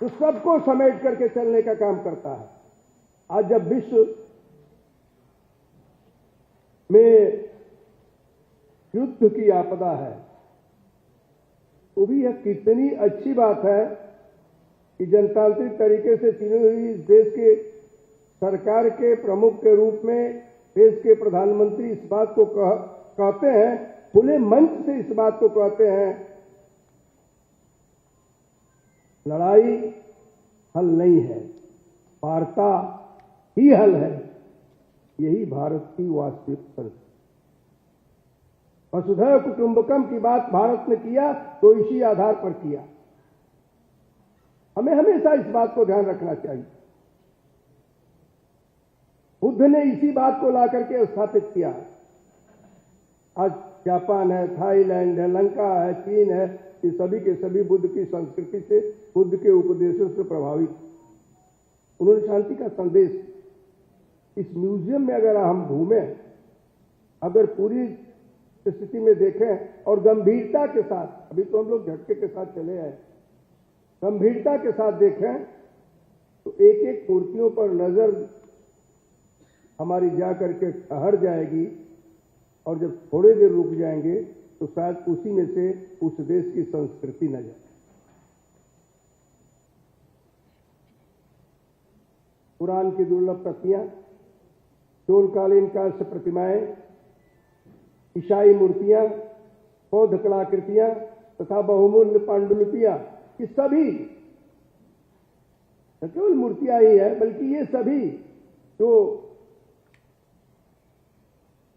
तो सबको समेट करके चलने का काम करता है। आज जब विश्व में युद्ध की आपदा है, तो भी यह कितनी अच्छी बात है कि जनतांत्रिक तरीके से चुनी हुई इस देश के सरकार के प्रमुख के रूप में देश के प्रधानमंत्री इस बात को कहते हैं, खुले मंच से इस बात को कहते हैं, लड़ाई हल नहीं है, वार्ता ही हल है। यही भारत की वास्तविक संस्कृति। वसुधैव कुटुंबकम की बात भारत ने किया तो इसी आधार पर किया। हमें हमेशा इस बात को ध्यान रखना चाहिए। बुद्ध ने इसी बात को ला करके स्थापित किया। आज जापान है, थाईलैंड है, लंका है, चीन है, ये सभी के सभी बुद्ध की संस्कृति से, बुद्ध के उपदेशों से प्रभावित। उन्होंने शांति का संदेश। इस म्यूजियम में अगर हम घूमें, अगर पूरी स्थिति में देखें और गंभीरता के साथ, अभी तो हम लोग झटके के साथ चले आए, गंभीरता के साथ देखें तो एक एक मूर्तियों पर नजर हमारी जा करके ठहर जाएगी, और जब थोड़ी देर रुक जाएंगे तो शायद उसी में से उस देश की संस्कृति न जाए। पुराण की दुर्लभ प्रतियां, चोलकालीन काल से प्रतिमाएं, ईसाई मूर्तियां, बौद्ध कलाकृतियां तथा बहुमूल्य पांडुलिपियां, ये सभी न केवल मूर्तियां ही है, बल्कि ये सभी जो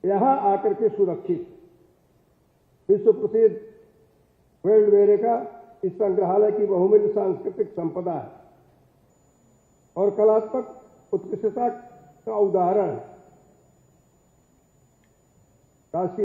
यहां आकर के सुरक्षित विश्व प्रसिद्ध वर्ल्ड वेरेका इस संग्रहालय की बहुमूल्य सांस्कृतिक संपदा है और कलात्मक उत्कृष्टता का उदाहरण है। राष्ट्रीय